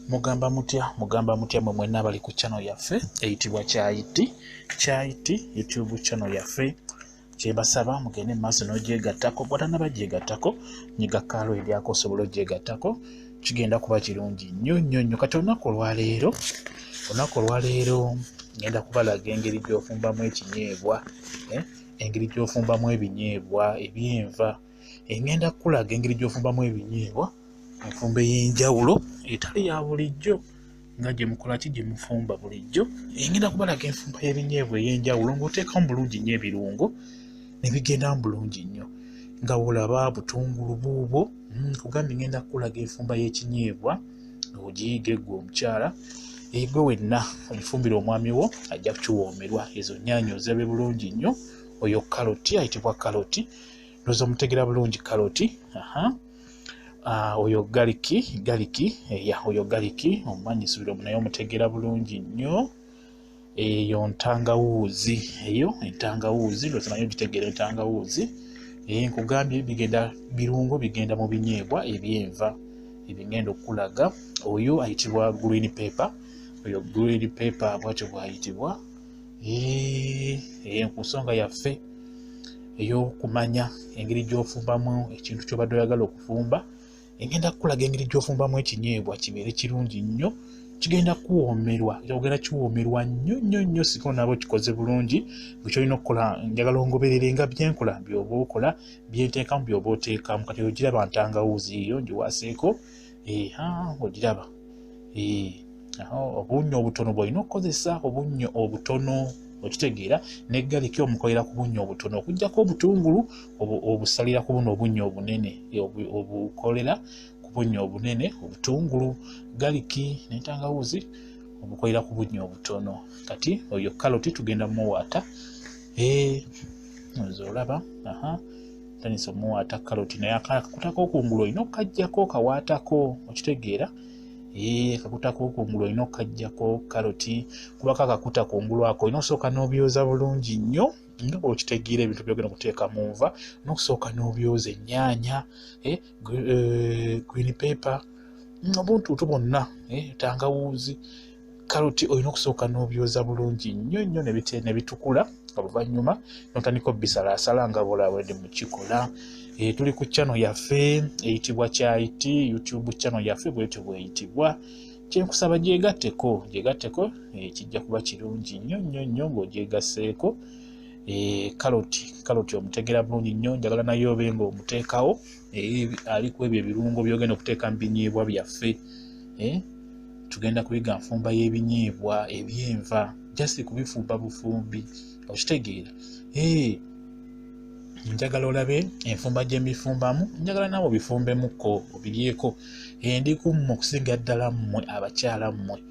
Mugamba mutya mwe mwenna bali ku channel yaffe eyitibwa Kyaiti YouTube channel yaffe. Kyebasaba mugende maaso n'ogyegattako bw'otanaba gyegattako nyiga kalo eryako osobola ogyegattako kigenda kuba kirungi nnyo. Kati olunaku olwaleero ngenda kubalaga engeri gy'ofumbamu ekinyeebwa, engeri gy'ofumbamu ebinyeebwa ebyenva. Ngenda kukulaga engeri gy'ofumbamu ebinyeebwa enfumba ey'enjawulo etali ya bulijjo nga gye mukola ki gye mufumba bulijjo. Ngenda kubalaga enfumba y'ebinyeebwa ey'enjawulo ng'oteekamu bulungi nnyo ebirungo ne bigendamu bulungi nnyo nga olaba butungulu buubwo. Kugambye ngenda kukulaga enfumba y'ekinyeebwa ogiyige ggwe omukyala, gwe wenna omufumbire omwami wo ajja kukiwoomerwa. Ezo nnyaanya ozabe bulungi nnyo. Oyo kaloti ayitibwa kaloti, ndowooza omutegera bulungi kaloti. Oyo galiki oyo galiki omumanyi subira naye omutegera bulungi nnyo. Eyo ntangawuuzi, entangawuuzi ndowooza naye ogitegeera entangawuuzi. Nkugambye birungo bigenda mu binyeebwa ebyenva ebigenda okulaga. Oyo ayitibwa green pepper, oyo green pepper bwatyo bwayitibwa. Ku nsonga yaffe ey'okumanya engeri gy'ofumbamu ekintu ky'obadde oyagala okufumba, ngenda kukulaga engeri gy'ofumbamu ekinyeebwa kibeere kirungi nnyo, kigenda kuwoomerwa, ogenda kiwoomerwa nnyo singa onaaba okikoze bulungi. Bwe kyolina okukola njagala ongoberere nga byenkola by'oba okola, byenteekamu by'oba oteekamu. Kati ogiraba ntangawuuzi eyo ngiwaaseeko, ogiraba. Obunnyo obutono bw'olina okukozesa, obunnyo obutono okitegeera, ne galiki omukolera ku bunnyo obutono okuggyako obutungulu obusalira ku buno obunnyo obunene, obukolera ku bunnyo obunene obutungulu, galiki n'entangawuuzi obukolera ku bunnyo obutono. Kati oyo kaloti tugenda muwaata, olaba tandise omuwaata kaloti, naye akakuta k'okungulu olina okukaggyako okawaatako, okitegeera. Akakuta k'okungulu olina okukaggyako kaloti, kuba akakuta kungulu ako olina okusooka n'obyoza bulungi nnyo nga bw'okitegeera ebintu by'ogenda okuteeka mu nva. N'okusooka n'obyoza ennyaanya, green pepper, obuntuutu bwonna, tangawuuzi, kaloti olina okusooka n'obyoza bulungi nnyo ne bitukula. Oluvannyuma n'otandika obbisalaasala nga bw'olaba mu kikola. Tuli ku channel yaffe eyitibwa Kyaiti YouTube channel yaffe bwetyo bweyitibwa. Kyenkusaba gyegatteko kijja kuba kirungi nnyo ng'ogyegasseeko. Kaloti omutegera bulungi nnyo, njagala naye obe ng'omuteekawo aliku ebyo ebirungo by'ogenda okuteeka mu binyeebwa byaffe. Tugenda kuyiga nfumba y'ebinyeebwa ebyenva, just kubifumba bufumbi, okitegeera. Njagala olabe enfumba gye mbifumbamu, njagala naawe obifumbemuko obiryeko. Ndi kummwe okusinga ddala mmwe abakyala mmwe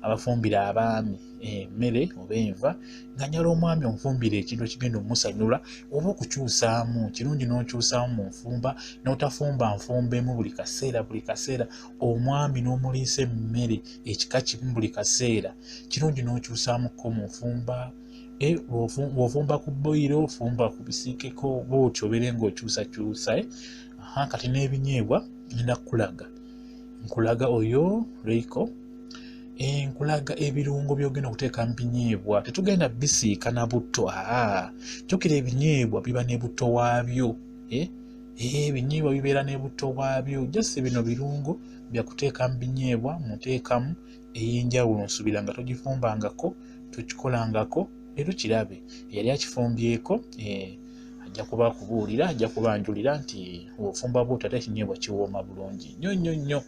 abafumbira abaami emmere oba enva, nga njagala omwami omufumbire ekintu ekigenda omusanyula oba okukyusaamu. Kirungi n'okyusaamu mu nfumba, n'otafumba nfumbemu buli kaseera. Omwami n'omuliisa emmere ekika kimu buli kaseera. Kirungi n'okyusaamuko mu nfumba. Bw'ofumba ku boyiro, ofumba ku bisiikeko, bw'otyo obeere ng'okyusakyusa. Kati n'ebinyeebwa ngenda nkulaga oyo Royco. Nkulaga ebirungo by'ogenda okuteeka mu binyeebwa. Tetugenda bisiika na butto. Jjukira ebinyeebwa biba ne butto waabyo. Ebinyeebwa bibeera ne butto waabyo. Just bino birungo bya kuteeka mu binyeebwa muteekamu ey'enjawulo. Nsubira nga togifumbangako, tokikolangako. Leero kirabe yali akifumbyeko, ajja kuba akubuulira, ajja kubanjulira nti ofumba bw'otyo ate ekinyeebwa kiwooma bulungi nnyo.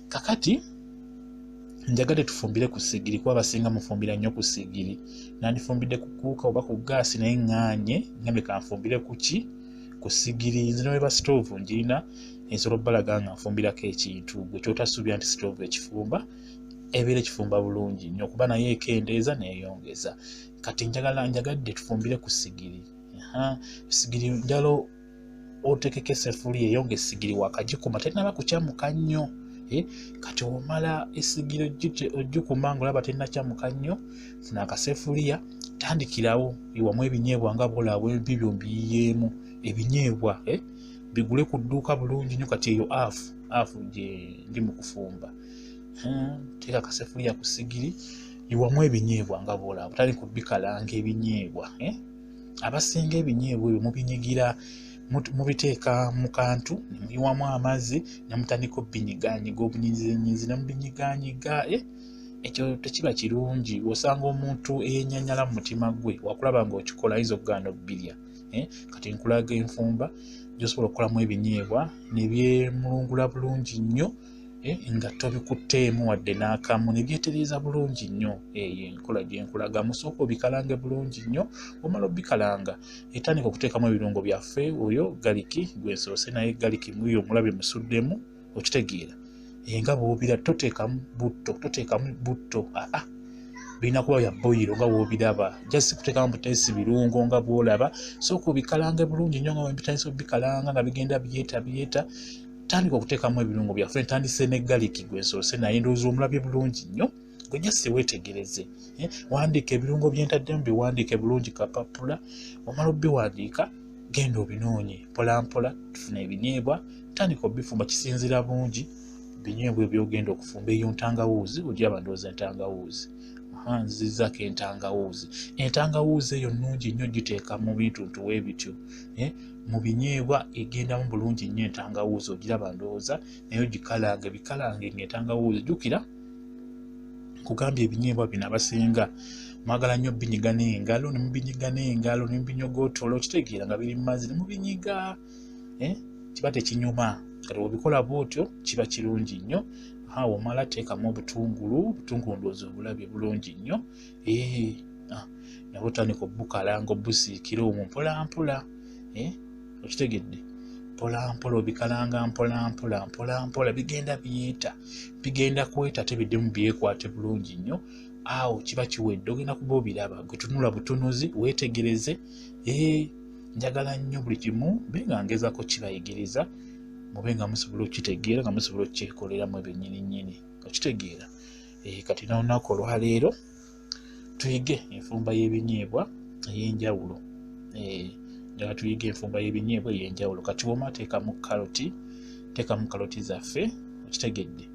Kakati njagadde tufumbire ku ssigiri, kuba abasinga mufumbira nnyo ku ssigiri. Nandifumbidde ku kuuka oba ku gaasi naye ŋŋaanye ngambe kanfumbire ku ssigiri. Nze ne bwe ba sitoovu njirina ensolo bbalaga nga nfumbirako ekintu, gwe ky'otasuubira nti sitoovu ekifumba ebeera ekifumba bulungi nnyo, kuba naye ekendeeza neeyongeza. Kati njagadde tufumbire ku ssigiri. Ssigiri njala otekeko essefuliya eyo ng'essigiri wakagikuma tennaba kukyamuka nnyo. Kati omala essigiri ogikuma ng'olaba tennakyamuka nnyo, funa akasefuliya, tandikirawo iwamu ebinyeebwa nga bw'olaba bibyo mbiyiyeemu. Ebinyeebwa bigule ku dduuka bulungi nnyo. Kati eyo afu gye ndi mu kufumba. teeka akaseffuliya ku sigiri, yiwamu ebinyeebwa nga bw'olaba, butali kubikalanga ebinyeebwa. Abasinga ebinyeebwa ebyo mubinyigira, mubiteeka mu kantu, ne muyiwamu amazzi, ne mutandika obbinyigaanyiga obunyiziinyizi, ne mubinyigaanyiga. Ekyo tekiba kirungi. Osanga omuntu eyennyanyala mu mutima gwe, wakulaba ng'okikola ayinza okugaana obbirya. Kati nkulaga enfumba gy'osobola okukolamu ebinyeebwa ne byemulungula bulungi nnyo, nga tobikutteemu wadde n'akamu, ne byetereeza bulungi nnyo. Enkola gye nkulaga, musooka obikalange bulungi nnyo. Omala obikalanga, etandika okuteekamu ebirungo byaffe, oyo galiki gwensoose naye galiki muyo omulabe musuddemu, okitegeera. Nga bw'obira toteekamu butto, birina kuba bya boyiro nga bw'obiraba, just kuteekamu buteesi birungo nga bw'olaba. Sooka obikalange bulungi nnyo nga bw'ebitandisa obikalanga nga bigenda byeta, tandika okuteekamu ebirungo byaffe. Ntandise ne galiki gwensoose naye ndowooza omulabye bulungi nnyo, gwe just weetegereze. Wandiika ebirungo byentaddemu, biwandiike bulungi kapapula. Omala obiwandiika, genda obinoonye mpola mpola, tufune ebinyeebwa, tandika obifumba. Kisinziira bungi binyeebwa ebyogenda okufumba. Eyo ntangawuuzi, ogiraba ndowooza entangawuuzi. Nzizaako entangawuuzi. Entangawuuzi eyo nnungi nnyo giteeka mu bintu ntuwe bityo. Mu binyeebwa egendamu bulungi nnyo entangawuuzi, ogiraba ndowooza, naye ogikalange, bikalange ng'entangawuuzi. Jjukira nkugambye ebinyeebwa bino abasinga mwagala nnyo binyiga n'engalo, ne mubinyiga n'engalo, ne mubinyogootola, okitegeera nga biri mu mazzi, ne mubinyiga. Kiba tekinyuma. Kati bw'obikola bw'otyo kiba kirungi nnyo. Omala teekamu obutungulu ndowooza obulabye bulungi nnyo. Nabwo otandika obukalanga, obusiikira omwo mpola mpola. Okitegedde? Mpola mpola obikalanga mpola mpola, bigenda byeta, bigenda kweta ate biddemu byekwate bulungi nnyo. Awo kiba kiwedde, ogenda kuba obiraba. Gwe tunula butunuzi, weetegereze. Njagala nnyo buli kimu mbe nga ngezaako kibayigiriza, mube nga musobola okitegeera, nga musobola okyekoleramu ebyennyini. Okitegeera? Kati n'olunaku olwaleero tuyige enfumba y'ebinyeebwa ey'enjawulo. Njagala tuyige enfumba y'ebinyeebwa ey'enjawulo. Kati w'omala teekamu kaloti zaffe, okitegedde?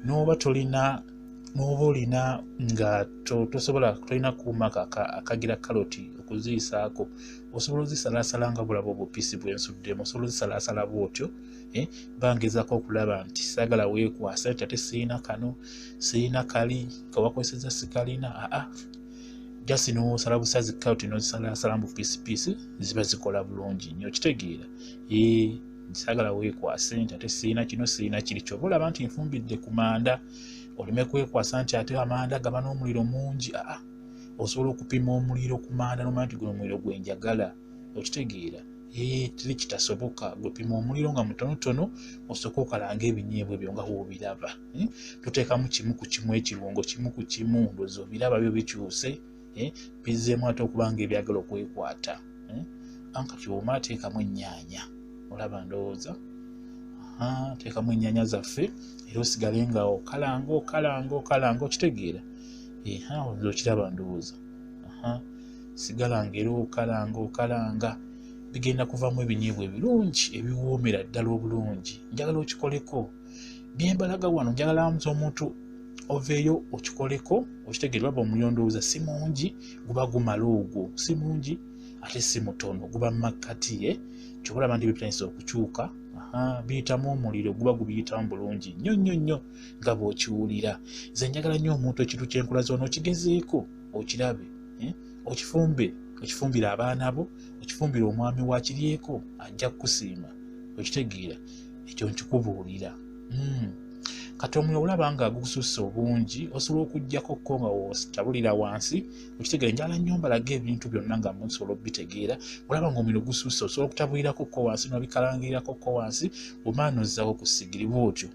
N'oba olina nga tolina kuuma akagira kaloti okuziyisaako, osobola ozisalaasala nga bulaba obupisi bwensuddemu, osobola ozisalaasala bw'otyo. Bangezaako okulaba nti saagala weekwasa nti ate sirina kano, sirina kali, kawakozesezza sikalina. Jasi n'osala busazi kaloti n'ozisalaasala mu piisipiisi, ziba zikola bulungi nnyo. Okitegeera? Saagala weekwase nti ate sirina kino, sirina kiri. Ky'oba olaba nti nfumbidde ku manda, oleme kwekwasa nti ate amanda gaba n'omuliro mungi. Osobola okupima omuliro ku manda n'omanya nti guno omuliro gwe njagala. Okitegeera? Teri kitasoboka. Gwepima omuliro nga mutonotono, osooka okalanga ebinyeebwa ebyo nga bw'obiraba. Tuteekamu kimu ku kimu ekirungo, kimu ku kimu, ndowooza obiraba byo bikyuse, bizzeemu ate okuba nga ebyagala okwekwata. Kati omala teekamu ennyaanya, olaba ndowooza. Teekamu ennyaanya zaffe era osigale nga okalanga, okitegeera? Okiraba ndowooza. Sigala ng'era okalanga. Bigenda kuvamu ebinyeebwa ebirungi ebiwoomera ddala obulungi. Njagala okikoleko. Bye mbalaga wano njagala omuntu oveeyo okikoleko, okitegeera? Olaba omuliro ndowooza si mungi, guba gumala ogwo. Si mungi ate si mutono, guba mu makkati. Ky'oba olaba nti bitandise okukyuka, biyitamu omuliro, guba gubiyitamu bulungi nnyo nga bw'okiwulira. Nze njagala nnyo omuntu ekintu kye nkulaze wano okigezeeko, okirabe, okifumbire abaana bo, okifumbire omwami wakiryeko, ajja kukusiima. Okitegeera? Ekyo nkikubuulira. Kati omuliro olaba nga gukususse obungi, osobola okuggyako ko nga w'otabulira wansi. Okitegeera? Njagala nnyo mbalaga ebintu byonna nga musobola obitegeera. Olaba ng'omuliro gususse, osobola okutabulirako ko wansi, n'obikalangirirako ko wansi, omala n'ozzaako ku ssigiri bw'otyo.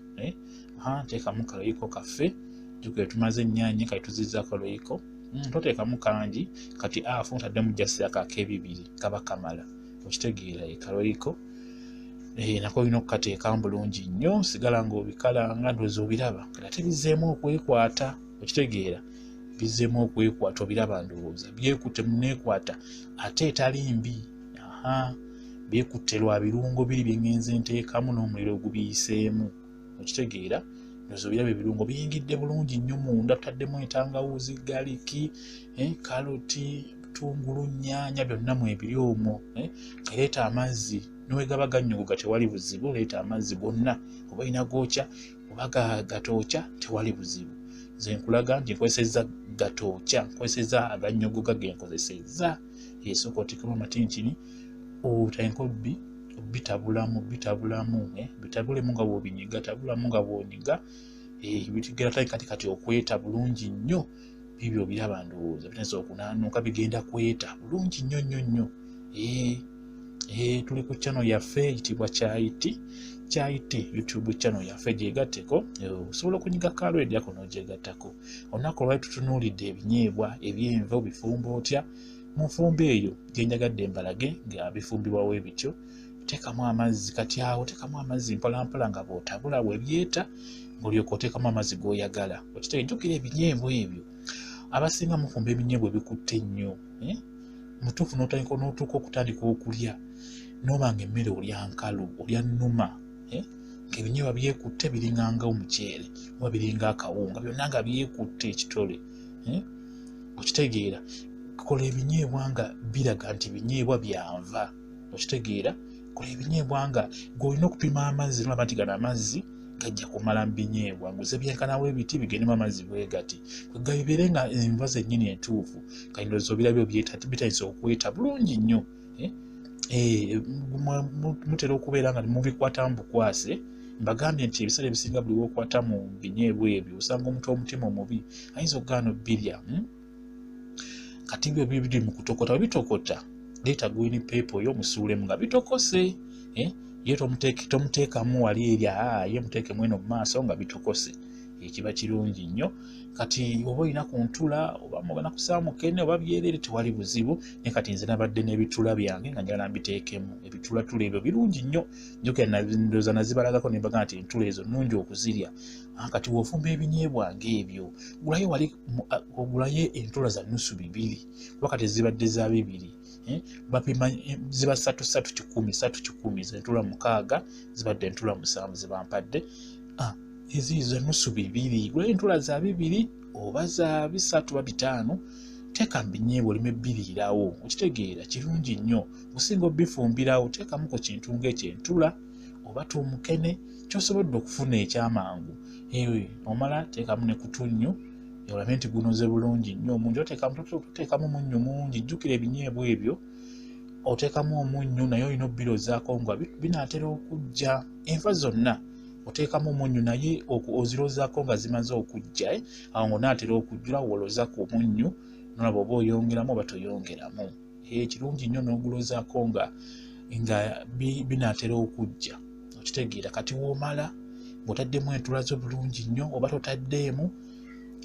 Teekamu kaloyiko kaffe, jjukira tumaze ennyaanya, kati tuzizzaako loyiko. Toteekamu kangi, kati afu ntaddemu jasi ak'ebibiri, kaba kamala. Okitegeera? Kaloyiko nako olina okukateekamu bulungi nnyo, sigala ng'obikalanga, ndowooza obiraba. Kati ate bizzeemu okwekwata. Okitegeera? Bizzeemu okwekwata, obiraba ndowooza. Byekutte muneekwata ate etali mbi. Byekutte lwa birungo biri bye ngenze nteekamu n'omuliro gubiyiseemu. Okitegeera? ndowooza obiraba ebirungo biyingidde bulungi nnyo munda, tutaddemu entangawuuzi, galiki, kaloti, butungulu, nnyaanya, byonna mwebiri omwo. Leeta amazzi ne gaba gannyogoga tewali buzibu, leeta amazzi gonna, oba olina gookya oba gatookya tewali buzibu. Nze nkulaga nti nkozesezza gatookya, nkozesezza agannyogoga ge nkozesezza. Esooka oteekemu amatinitini, oteeka enkobbi, bitabulamu bitabulemu nga bw'obinyiga, tabulamu nga bw'onyiga, bitigera kati okweta bulungi nnyo. Bibyo biraba ndowooza bitandise okunaanuuka, bigenda kweta bulungi nnyo. Tuli ku channel yaffe eyitibwa Kyayiti YouTube channel yaffe, gyegatteko osobola okunyiga kalwedi ako n'ogyegattako. Olunaku olwali tutunuulidde ebinyeebwa ebyenva obifumba otya. Mu nfumba eyo gye njagadde mbalage nga bifumbibwawo ebityo. Teekamu amazzi, kati awo teekamu amazzi mpolampola nga bw'otabula bwebyeta, ng'olyoka oteekamu amazzi g'oyagala. Jjukira ebinyeebwa ebyo abasinga mufumba ebinyeebwa ebikutte nnyo, mutuufu n'otuuka okutandika okulya n'obanga emmere olya nkalu, olya nnuma, ng'ebinyeebwa byekutte biringanga omuceere oba biringa akawunga, byonna nga byekutte ekitole. Okitegeera, kola ebinyeebwa nga biraga nti binyeebwa byanva. Okitegeera, kola ebinyeebwa nga ng'olina okupima amazzi n'olaba nti gano amazzi gajja kumala mu binyeebwa, nguze byenkanawo ebiti bigendemu amazzi bwe gati. Kwegga bibeere nga enva zennyini entuufu, kati ndowooza obirabyo bitandise okweta bulungi nnyo. Mutera okubeera nga mubikwatamu bukwase. Mbagambye nti ebiseera ebisinga buli lw'okwata mu binyeebwa ebyo osanga omuntu omutima omubi ayinza okugaana obbirya. Kati byo biri mu kutokota, bitokota leeta green paper oyo musuulemu nga bitokose. Ye tomuteekamu wali eri, ye muteekemu eno mu maaso nga bitokose. Kiba kirungi nnyo. Kati oba olina ku ntula oba mugana kusaawa mukene oba byereere tewali buzibu. Naye kati nze nabadde n'ebitula byange nga njagala mbiteekemu. Ebitulatula ebyo birungi nnyo. Njogera ndowooza nazibalagako ne mbaga nti entula ezo nnungi okuzirya. Kati w'ofumba ebinyeebwa ng'ebyo ogulayo entula za nnusu 2, kuba kati zibadde za 2. Bapima ziba 3 zentula 6 zibadde entula 7 zibampadde. Ezizo nnusu 2, gulayo entula za 2 oba za 3 oba 5, teeka mu binyeebwa olime bbiriirawo. Okitegeera kirungi nnyo. Osinga obifumbirawo teekamu ku kintu ng'ekyentula oba tuumukene ky'osobodde okufuna ekyamangu. Omala teekamu ne kutunnyu olabe nti gunoze bulungi nnyo. Omunju oteekamu munnyu mungi. Jjukira ebinyeebwa ebyo oteekamu omunnyu naye olina obbirozaako nga binaatera okujja. Enva zonna oteekamu omunnyu naye ozirozaako nga zimaze okujja. Awo ng'onaatera okujjula woloza ku munnyu n'olaba oba oyongeramu oba toyongeramu. Kirungi nnyo n'ogulozaako nga binaatera okujja. Okitegeera, kati w'omala ng'otaddemu entula zo bulungi nnyo oba totaddeemu,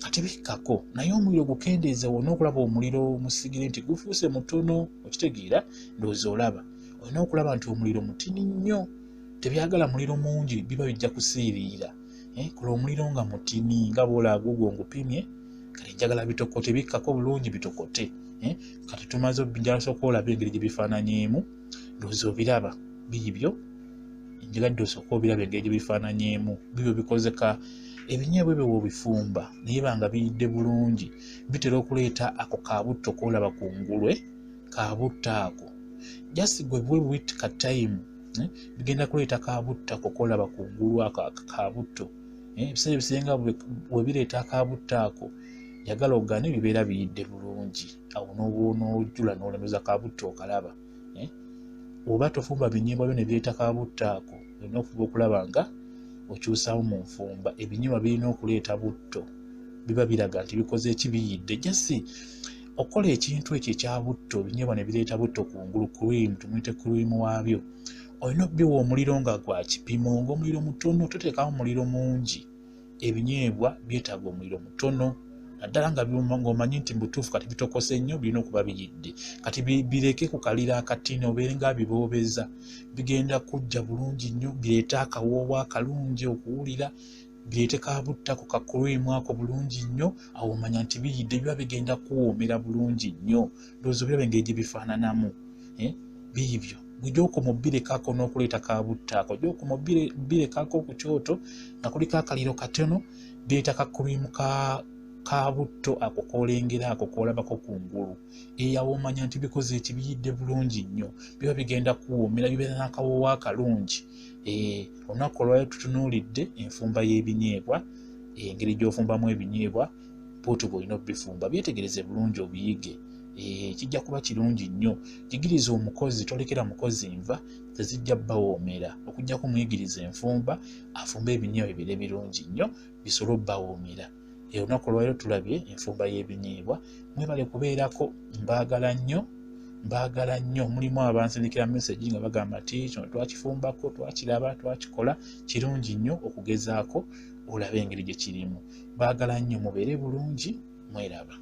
kati bikkako naye omuliro gukendeeze wonna okulaba omuliro musigire nti gufuuse mutono. Okitegeera, ndowooza olaba olina okulaba nti omuliro mutini nnyo. Tebyagala muliro mungi, biba bijja kusiiriira. Kola omuliro nga mutini nga bw'olaba ogwo ngupimye. Kati njagala bitokote, bikkako bulungi bitokote. Kati tumaze njagala osooka olaba engeri gye bifaananyeemu. Ndowooza obiraba biibyo. Njagadde osooka obiraba engeri gye bifaananyeemu. Bibyo bikozeka ebinyeebwa ebyo bw'obifumba naye banga biyidde bulungi bitera okuleeta ako kabutto k'olaba ku ngulwe. Kabutto ako just gwe bwewit ka time bigenda kuleeta kabutto ako k'olaba ku ngulu ako kabutto. Ebiseera ebisinga bwe bireeta akabutto ako yagala ogaane bibeera biyidde bulungi. Awo n'ojjula n'olemeza kabutto okalaba. Oba tofumba binyeebwa byo ne bireeta kabutto ako, olina okufuba okulaba nga okyusaamu mu nfumba. Ebinyeebwa birina okuleeta butto, biba biraga nti bikoze ekibiyidde. Jasi okola ekintu ekyo ekya butto, ebinyeebwa ne bireeta butto ku ngulu, cream, tumuyite cream waabyo. Olina obbiwa omuliro nga gwa kipimo, ng'omuliro mutono, toteekamu muliro mungi. Ebinyeebwa byetaaga omuliro mutono. Naddala nga ng'omanyi nti butuufu kati bitokose nnyo, birina okuba biyidde. Kati bireke kukalira akatini obeere nga biboobeza. Bigenda kujja bulungi nnyo, bireete akawoowo akalungi okuwulira, bireete kabutto ako ka cream ako bulungi nnyo. Awo omanya nti biyidde, biba bigenda kuwoomera bulungi nnyo. Ndowooza obiraba engeri gye bifaananamu. Biibyo gy'okoma obbirekaako n'okuleeta kabuttaako gy'okoma obbirekaako ku kyoto nga kuliko akaliro katono bireeta kakurimu ka butto ako koolengera ako koolabako kungulu eyawo omanya nti bikoze eki biyidde bulungi nnyo biba bigenda kuwoomera bibeera n'akawoowo akalungi. Olunaku olwali tutunuulidde enfumba y'ebinyeebwa, engeri gy'ofumbamu ebinyeebwa bw'otyo bw'olina obbifumba byetegereze bulungi obiyige. Kijja kuba kirungi nnyo. Jigiriza omukozi, tolekera mukozi nva tezijja bawoomera okujja kumuyigiriza enfumba afumba ebinyeebwa bibire birungi nnyo bisobole obbawoomera. Olunaku olwaliro tulabye enfumba y'ebinyeebwa. Mwebale kubeerako, mbaagala nnyo. Mulimu abansindikira message nga bagamba nti kino twakifumbako, twakiraba, twakikola kirungi nnyo okugezaako olabe engeri gye kirimu. Mbaagala nnyo mubeere bulungi, mweraba.